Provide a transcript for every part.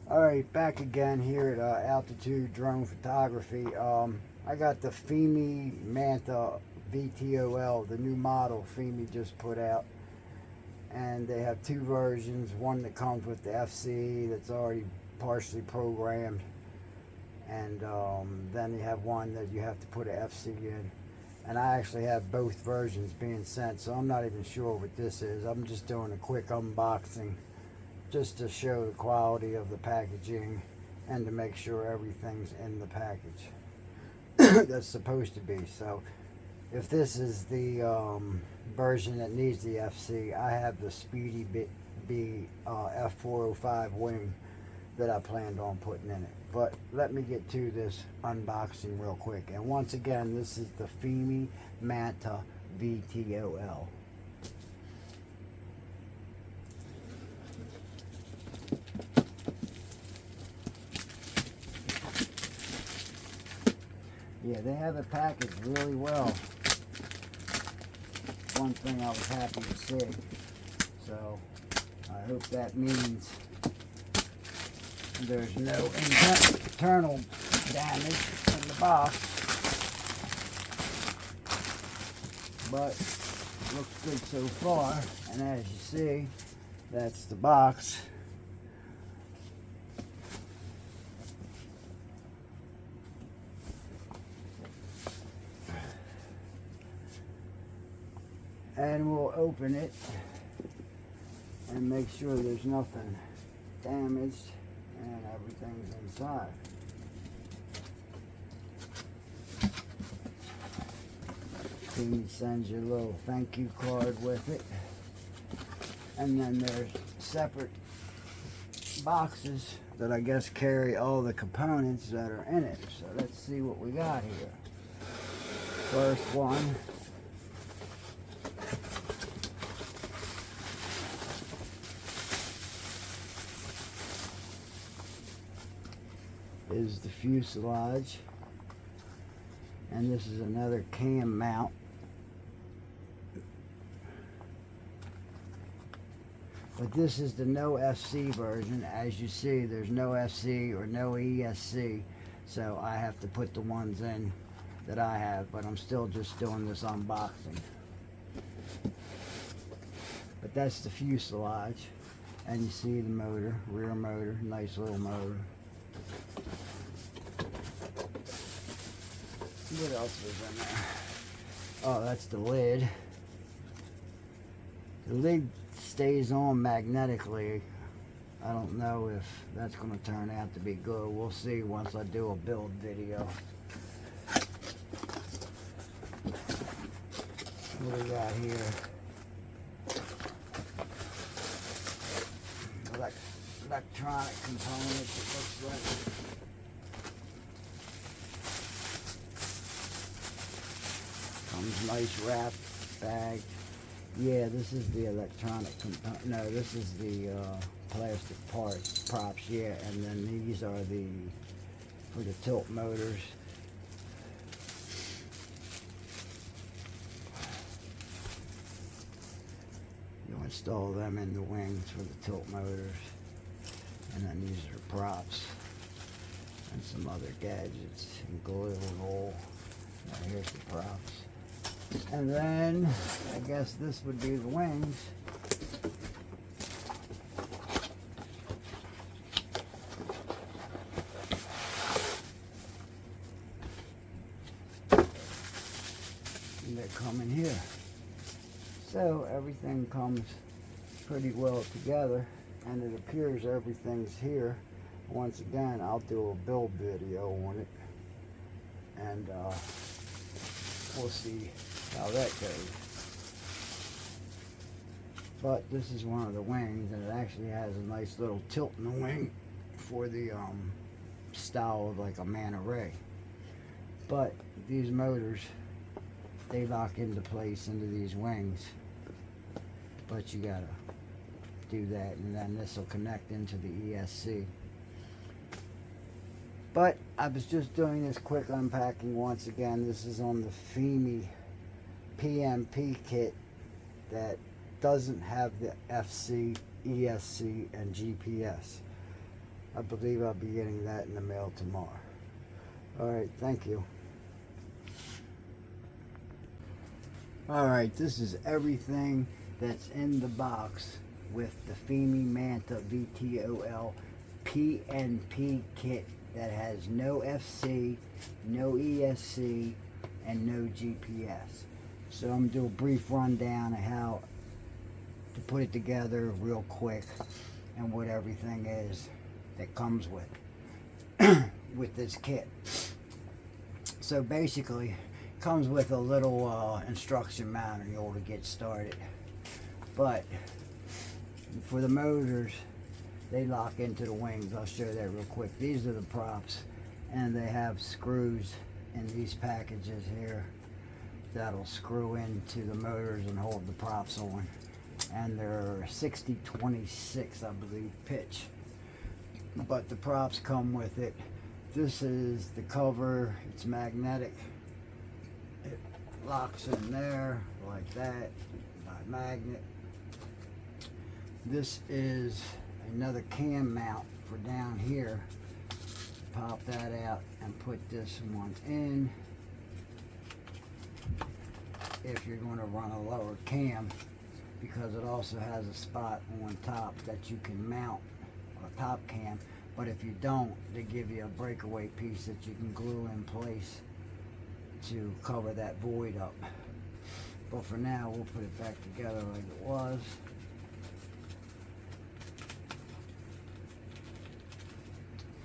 Alright, back again here at Altitude Drone Photography. I got the Fimi Manta Vtol, the new model Fimi just put out. And they have two versions, one that comes with the FC that's already partially programmed. And then you have one that you have to put an FC in. And I actually have both versions being sent, so I'm not even sure what this is. I'm just doing a quick unboxing just to show the quality of the packaging and to make sure everything's in the package that's supposed to be. So if this is the version that needs the FC, I have the Speedy B F405 wing that I planned on putting in it. But let me get to this unboxing real quick. And once again, this is the Fimi Manta Vtol. Yeah, they have it packaged really well. One thing I was happy to see. So I hope that means there's no internal damage in the box. But looks good so far. And as you see, that's the box. And we'll open it and make sure there's nothing damaged and everything's inside. He sends you a little thank you card with it. And then there's separate boxes that I guess carry all the components that are in it. So let's see what we got here. First one is the fuselage, and this is another cam mount. But this is the no FC version. As you see, there's no FC or no ESC, so I have to put the ones in that I have, but I'm still just doing this unboxing. But that's the fuselage, and you see the motor, rear motor, nice little motor. What else was in there? Oh, that's the lid. The lid stays on magnetically. I don't know if that's going to turn out to be good. We'll see once I do a build video. What do we got here? Electronic components, it looks like. Comes nice wrapped bag. Yeah, this is the electronic component. No, this is the plastic props. Yeah, and then these are the for the tilt motors. You install them in the wings for the tilt motors, and then these are props and some other gadgets and glue and all. Now here's the props. And then, I guess this would be the wings. And they come in here. So, everything comes pretty well together. And it appears everything's here. Once again, I'll do a build video on it. And, we'll see how that goes. But this is one of the wings, and it actually has a nice little tilt in the wing for the style of like a manta ray. But these motors, they lock into place into these wings. But you gotta do that, and then this will connect into the ESC. But I was just doing this quick unpacking once again. This is on the Fimi PNP kit that doesn't have the FC, ESC, and GPS. I believe I'll be getting that in the mail tomorrow. Alright, thank you. Alright, this is everything that's in the box with the Fimi Manta Vtol PNP kit that has no FC, no ESC, and no GPS. So I'm going to do a brief rundown of how to put it together real quick and what everything is that comes with this kit. So basically, it comes with a little instruction manual to get started. But for the motors, they lock into the wings. I'll show that real quick. These are the props, and they have screws in these packages here that'll screw into the motors and hold the props on. And they're 60-26, I believe, pitch. But the props come with it. This is the cover. It's magnetic. It locks in there like that by magnet. This is another cam mount for down here. Pop that out and put this one in if you're going to run a lower cam, because it also has a spot on top that you can mount a top cam. But if you don't, they give you a breakaway piece that you can glue in place to cover that void up. But for now, we'll put it back together like it was.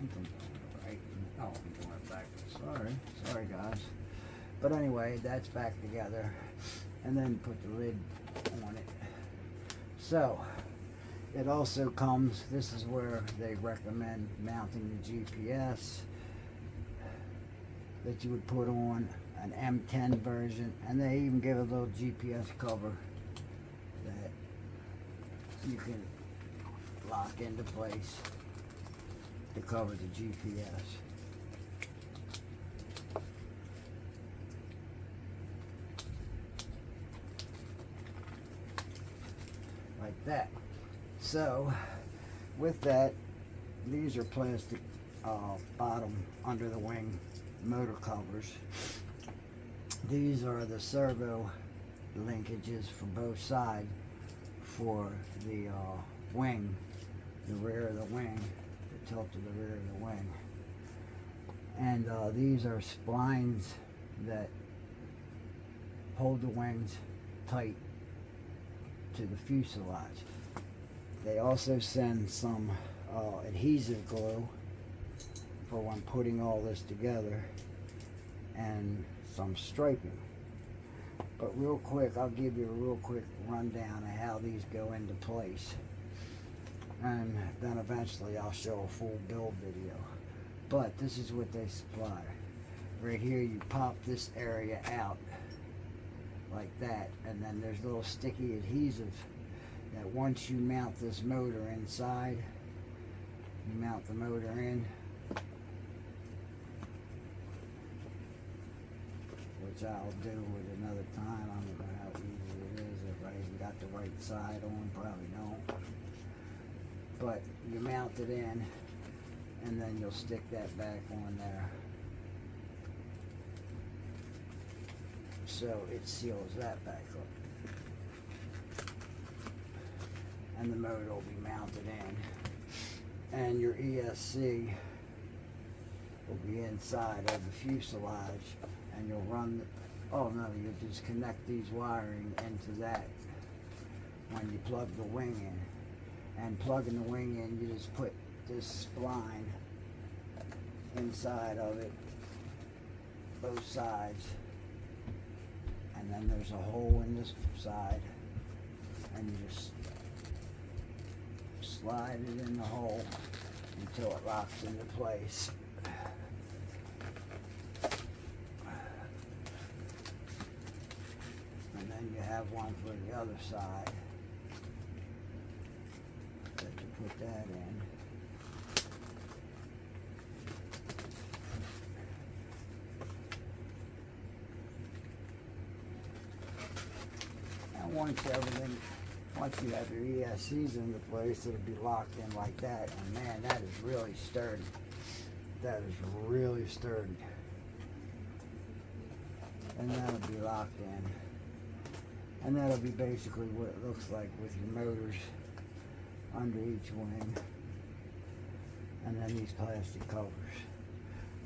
Something's going right. Oh, I'm doing it backwards. Sorry guys. But anyway, that's back together. And then put the lid on it. So, it also comes, this is where they recommend mounting the GPS, that you would put on an M10 version, and they even give a little GPS cover that you can lock into place to cover the GPS. Like that. So, with that, these are plastic bottom under the wing motor covers. These are the servo linkages for both sides for the wing, the rear of the wing, the tilt of the rear of the wing. And these are splines that hold the wings tight to the fuselage. They also send some adhesive glue for when putting all this together, and some striping. But real quick, I'll give you a real quick rundown of how these go into place, and then eventually I'll show a full build video. But this is what they supply. Right here, you pop this area out like that, and then there's little sticky adhesive that once you mount this motor inside, you mount the motor in, which I'll do with another time. I don't know how easy it is, if I even got the right side on, probably don't. But you mount it in, and then you'll stick that back on there. So it seals that back up. And the motor will be mounted in. And your ESC will be inside of the fuselage, and you'll run, oh no, you just connect these wiring into that when you plug the wing in. And plugging the wing in, you just put this spline inside of it, both sides, and then there's a hole in this side, and you just slide it in the hole until it locks into place. And then you have one for the other side that you put that in. And once you have your ESCs into place, it'll be locked in like that. And man, that is really sturdy. That is really sturdy. And that'll be locked in. And that'll be basically what it looks like with your motors under each wing. And then these plastic covers.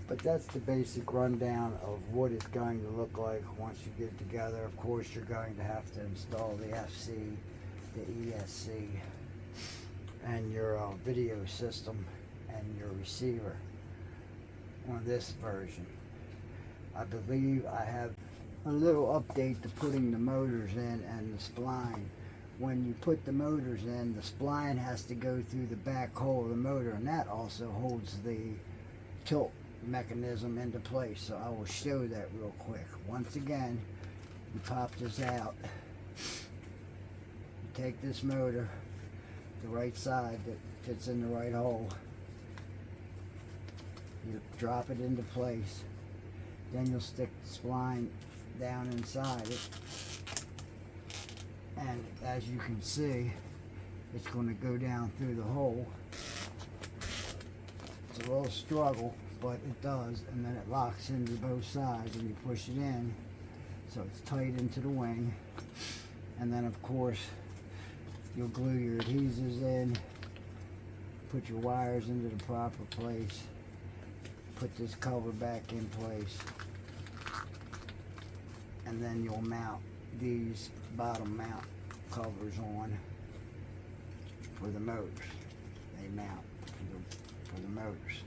But that's the basic rundown of what it's going to look like once you get it together. Of course, you're going to have to install the FC, the ESC, and your video system and your receiver on this version. I believe I have a little update to putting the motors in and the spline. When you put the motors in, the spline has to go through the back hole of the motor, and that also holds the tilt mechanism into place. So I will show that real quick. Once again, you pop this out, you take this motor, the right side that fits in the right hole, you drop it into place, then you'll stick the spline down inside it, and as you can see, it's going to go down through the hole. It's a little struggle, but it does, and then it locks into both sides and you push it in so it's tight into the wing. And then of course you'll glue your adhesives in, put your wires into the proper place, put this cover back in place, and then you'll mount these bottom mount covers on for the motors. They mount for the motors.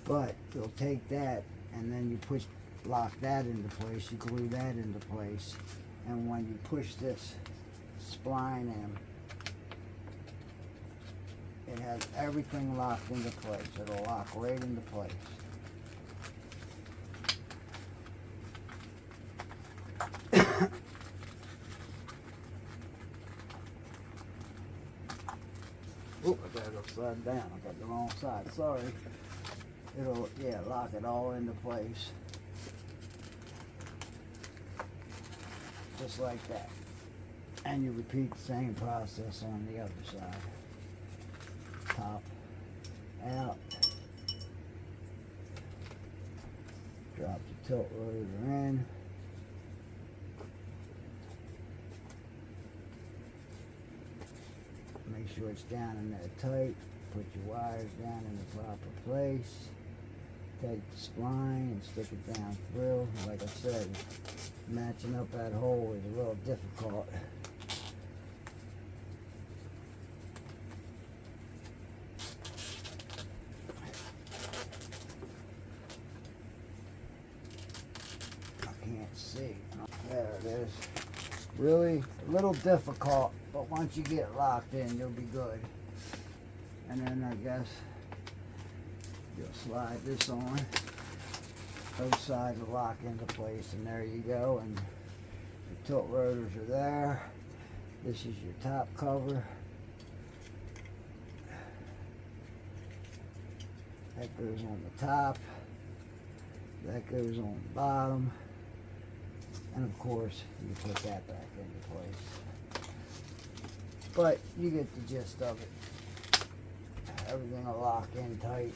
But you'll take that and then you lock that into place, you glue that into place, and when you push this spline in, it has everything locked into place. It'll lock right into place. Oh, I got it upside down. I got the wrong side. Sorry. It'll, yeah, lock it all into place. Just like that. And you repeat the same process on the other side. Top, out. Drop the tilt rotor in. Make sure it's down in there tight. Put your wires down in the proper place. Take the spline and stick it down through. Like I said, matching up that hole is a little difficult. I can't see. There it is. Really a little difficult, but once you get locked in, you'll be good. And then I guess you'll slide this on. Both sides will lock into place, and there you go. And the tilt rotors are there. This is your top cover. That goes on the top. That goes on the bottom. And of course, you put that back into place. But you get the gist of it. Everything will lock in tight.